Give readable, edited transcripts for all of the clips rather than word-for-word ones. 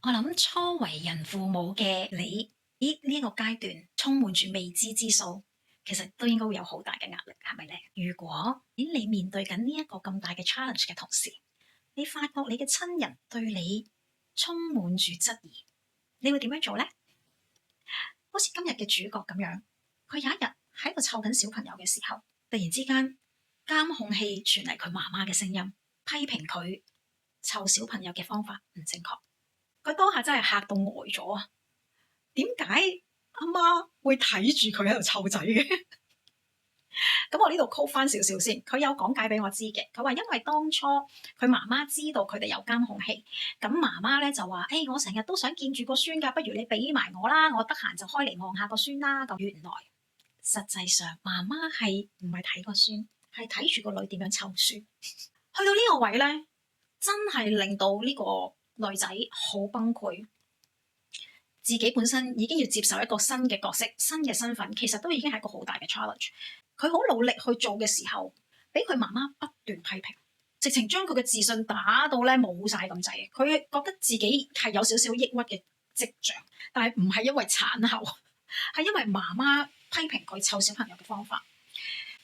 我諗初為人父母嘅你，呢個階段充滿住未知之數，其實都應該會有好大嘅壓力，係咪咧？如果你面對緊呢一個咁大嘅 challenge 嘅同時，你發覺你嘅親人對你充滿住質疑，你會點樣做咧？好似今日嘅主角咁樣，佢有一日喺度湊緊小朋友嘅時候，突然之間監控器傳嚟佢媽媽嘅聲音，批評佢湊小朋友嘅方法唔正確。佢當下真係嚇到呆咗啊！點解阿媽會睇住佢喺度湊仔嘅？咁我呢度 call 翻少少先，佢有講解俾我知嘅。佢話因為當初佢媽媽知道佢哋有監控器，咁媽媽咧就話：我成日都想見住個孫㗎，不如你俾埋我啦，我得閒就開嚟望下個孫啦。咁原來實際上媽媽係唔係睇個孫，係睇住個女點樣湊孫。去到呢個位咧，真係令到呢個女仔好崩潰。自己本身已經要接受一個新嘅角色、新嘅身份，其實都已經係一個好大嘅 challenge。佢好努力去做嘅時候，俾佢媽媽不斷批評，直情將佢嘅自信打到咧冇晒咁滯。佢覺得自己係有少少抑鬱嘅跡象，但係唔係因為產後，係因為媽媽批評佢湊小朋友嘅方法。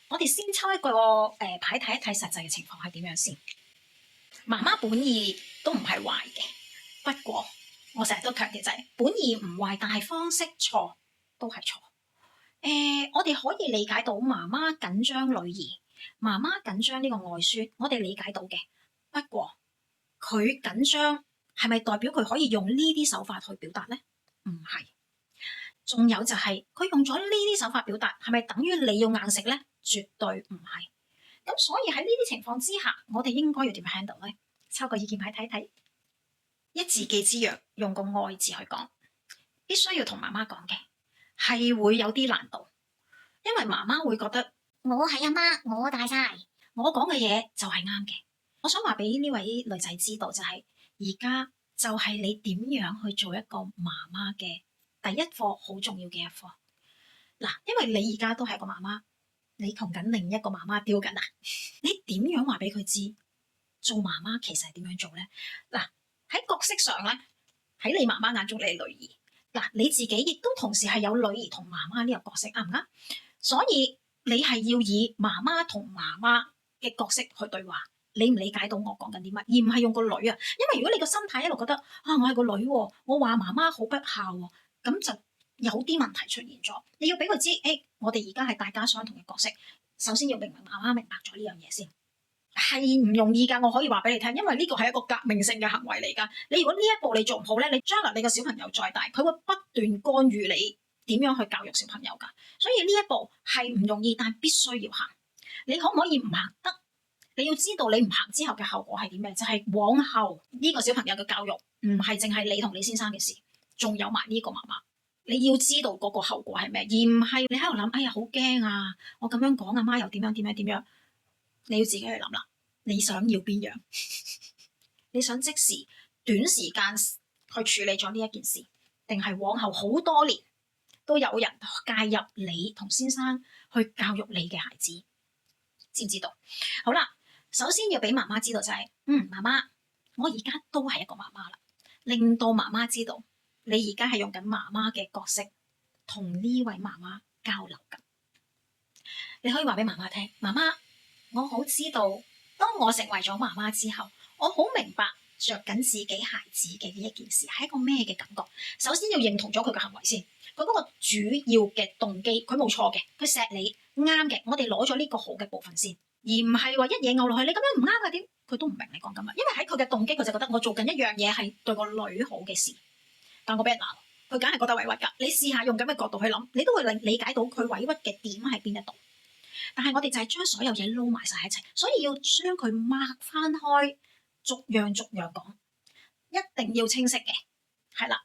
我哋先抽一個牌睇一睇實際嘅情況係點樣先。媽媽本意都唔係壞嘅，不過我成日都強調就係本意唔壞，但係方式錯都係錯。我哋可以理解到媽媽緊張女兒，媽媽緊張呢個外孫，我哋理解到嘅。不過佢緊張係咪代表佢可以用呢啲手法去表達呢？唔係。仲有就係佢用咗呢啲手法表達，係咪等於你要硬食呢？絕對唔係。咁所以喺呢啲情況之下，我哋應該要點 handle 呢？抽個意見牌睇睇。一字記之曰，用個愛字去講，必須要同媽媽講嘅，係會有啲難度，因為媽媽會覺得我係阿媽，我大晒，我講嘅嘢就係啱嘅。我想話俾呢位女仔知道就係，而家就係你點樣去做一個媽媽嘅第一課，好重要嘅一課。嗱，因為你而家都係一個媽媽，你同緊另一個媽媽丟緊啊，你點樣話俾佢知做媽媽其實係點樣做咧？嗱，喺角色上咧，喺你媽媽眼中你係女兒，嗱，你自己亦都同時係有女兒同媽媽呢個角色，啱唔啱？所以你係要以媽媽同媽媽嘅角色去對話，你唔理解到我講緊啲乜，而唔係用個女啊。因為如果你個心態一路覺得我係個女，我話媽媽好不孝，咁就有啲問題出現咗。你要俾佢知，我哋而家係大家相同嘅角色，首先要明媽媽明白咗呢樣嘢先。係唔容易㗎，我可以話俾你聽，因為呢個係一個革命性嘅行為嚟㗎。你如果呢一步你做唔好咧，你將來你個小朋友再大，佢會不斷干預你點樣去教育小朋友㗎。所以呢一步係唔容易，但必須要行。你可唔可以唔行得？你要知道你唔行之後嘅後果係點咩？就係往後呢個小朋友嘅教育唔係淨係你同你先生嘅事，仲有埋呢個媽媽。你要知道嗰個後果係咩，而唔係你喺度諗，哎呀好驚啊！我咁樣講阿媽又點樣點樣點樣。你要自己去諗啦，你想要邊樣？你想即時短時間去處理咗呢一件事，定係往後好多年都有人介入你同先生去教育你嘅孩子？知唔知道？好啦，首先要俾媽媽知道就係，媽媽，我而家都係一個媽媽啦，令到媽媽知道你而家係用緊媽媽嘅角色同呢位媽媽交流緊。你可以話俾媽媽聽，媽媽。我好知道，當我成為咗媽媽之後，我好明白着緊自己孩子嘅呢一件事係一個咩嘅感覺。首先要認同咗佢嘅行為先，佢嗰個主要嘅動機，佢冇錯嘅，佢錫你啱嘅，我哋攞咗呢個好嘅部分先，而唔係話一嘢拗落去，你咁樣唔啱嘅點？佢都唔明你講緊乜，因為喺佢嘅動機，佢就覺得我做緊一樣嘢係對個女好嘅事，但我俾人鬧，佢梗係覺得委屈㗎。你試下用咁嘅角度去諗，你都會理解到佢委屈嘅點喺邊一度。但係我哋就係將所有嘢撈埋晒一齊，所以要將佢擘翻開，逐樣逐樣講，一定要清晰嘅。係啦，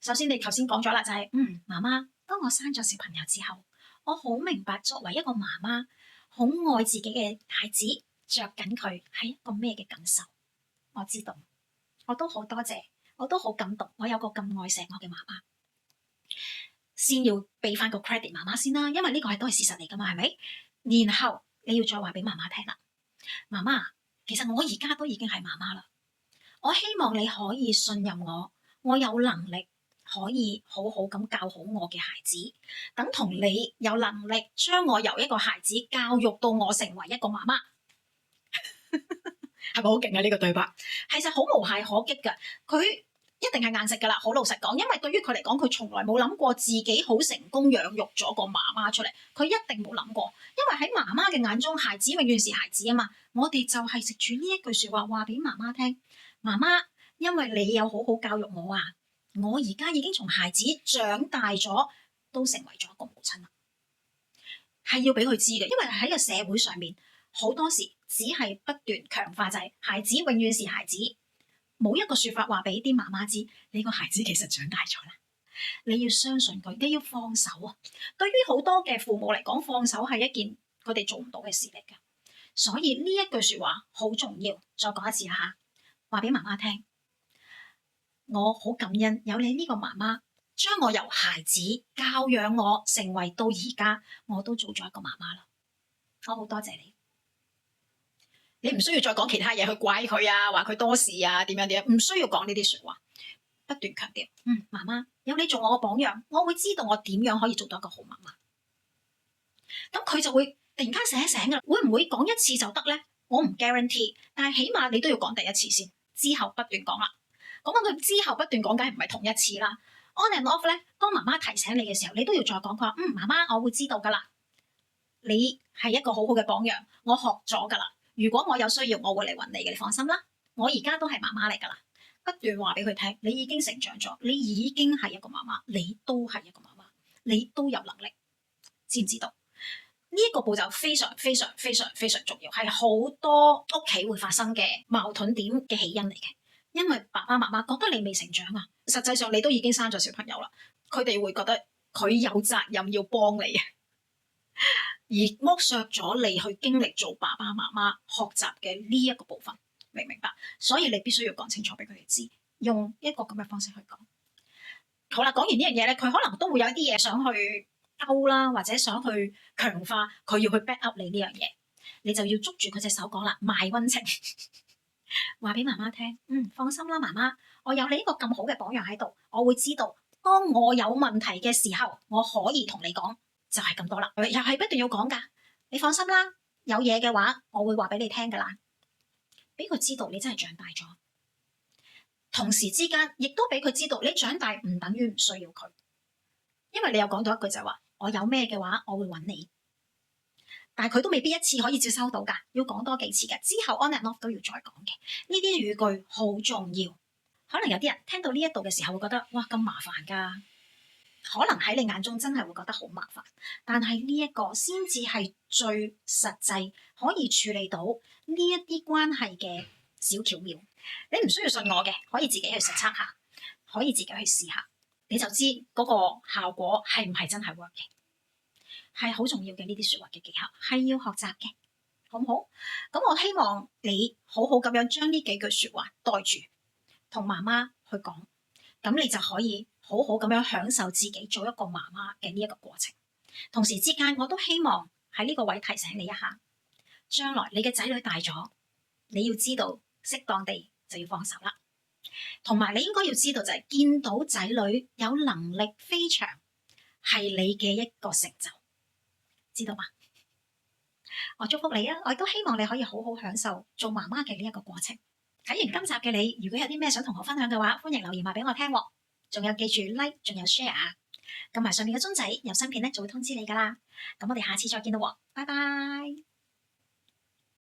首先你頭先講咗啦，就係媽媽，當我生咗小朋友之後，我好明白作為一個媽媽，好愛自己嘅孩子，着緊佢係一個咩嘅感受。我知道，我都好多謝，我都好感動，我有個咁愛錫我嘅媽媽。先要俾翻個 credit 媽媽先啦，因為呢個都係事實嚟噶嘛，係咪？然後你要再話俾媽媽聽啦，媽媽，其實我而家都已經係媽媽啦，我希望你可以信任我，我有能力可以好好咁教好我嘅孩子，等同你有能力將我由一個孩子教育到我成為一個媽媽，係咪好勁啊？呢個對白其實好無懈可擊㗎，佢一定係硬食㗎啦。好老實講，因為對於佢嚟講，佢從來冇諗過自己好成功養育咗個媽媽出嚟，佢一定冇諗過。因為喺媽媽嘅眼中，孩子永遠是孩子啊嘛。我哋就係食住呢一句説話話俾媽媽聽，媽媽，因為你有好好教育我啊，我而家已經從孩子長大咗，都成為咗一個母親啦。係要俾佢知嘅，因為喺個社會上面好多時只係不斷強化就係孩子永遠是孩子，冇一個説法話俾啲媽媽知，你個孩子其實長大咗啦。你要相信佢，你要放手啊！對於好多嘅父母嚟講，放手係一件佢哋做唔到嘅事嚟嘅，所以呢一句説話好重要。再講一次嚇，話俾媽媽聽，我好感恩有你呢個媽媽，將我由孩子教養我，成為到而家我都做咗一個媽媽啦。我好多謝你。你唔需要再講其他嘢去怪佢啊，話佢多事啊，點樣，唔需要講呢啲説話。不斷強調，媽媽有你做我嘅榜樣，我會知道我點樣可以做到一個好媽媽。咁佢就會突然間醒一醒㗎啦。會唔會講一次就得咧？我唔 guarantee，但係起碼你都要講第一次先，之後不斷講啦。講緊佢之後不斷講，梗係唔係同一次啦。On and off 咧，當媽媽提醒你嘅時候，你都要再講。佢話媽媽，我會知道㗎啦。你係一個好好嘅榜樣，我學咗㗎啦。如果我有需要，我會嚟揾你嘅，你放心啦。我而家都係媽媽嚟㗎啦。不斷話俾佢聽，你已經成長咗，你已經係一個媽媽，你都係一個媽媽，你都有能力，知唔知道？呢一個步驟非常非常非常非常重要，係好多屋企會發生嘅矛盾點嘅起因嚟嘅。因為爸爸媽媽覺得你未成長啊，實際上你都已經生咗小朋友啦，佢哋會覺得佢有責任要幫你，而剝削咗你去經歷做爸爸媽媽學習嘅呢一個部分。明唔明白？所以你必須要講清楚俾佢哋知，用一個咁嘅方式去講。好啦，講完呢樣嘢咧，佢可能都會有一啲嘢想去勾啦，或者想去強化佢要去 back up 你呢樣嘢，你就要捉住佢隻手講啦，賣溫情，話俾媽媽聽。放心啦，媽媽，我有你呢個咁好嘅榜樣喺度，我會知道，當我有問題嘅時候，我可以同你講，就係咁多啦。又係不斷要講噶，你放心啦，有嘢嘅話，我會話俾你聽噶啦。俾佢知道你真係長大咗，同時之間亦都俾佢知道你長大唔等於唔需要佢，因為你有講到一句就係話，我有咩嘅話我會揾你，但係佢都未必一次可以接收到㗎，要講多幾次嘅，之後 on and off 都要再講嘅。呢啲語句好重要，可能有啲人聽到呢一度嘅時候會覺得哇咁麻煩㗎，可能喺你眼中真係會覺得好麻煩，但係呢一個先至係最實際可以處理到呢一啲關係嘅小巧妙。你唔需要信我嘅，可以自己去實測下，可以自己去試下，你就知嗰個效果係唔係真係 work 嘅，係好重要嘅。呢啲說話嘅技巧係要學習嘅，好唔好？咁我希望你好好咁樣將呢幾句說話袋住，同媽媽去講，咁你就可以好好咁樣享受自己做一個媽媽嘅呢一個過程。同時之間，我都希望喺呢個位提醒你一下，將來你嘅仔女大咗，你要知道適當地就要放手啦。同埋你應該要知道就係見到仔女有能力飛翔，係你嘅一個成就，知道嗎？我祝福你啊！我亦都希望你可以好好享受做媽媽嘅呢一個過程。睇完今集嘅你，如果有啲咩想同我分享嘅話，歡迎留言話俾我聽。仲有記住 like， 仲有 share 啊！撳埋上面嘅鐘仔，有新片咧就會通知你噶啦。咁我哋下次再見啦，拜拜。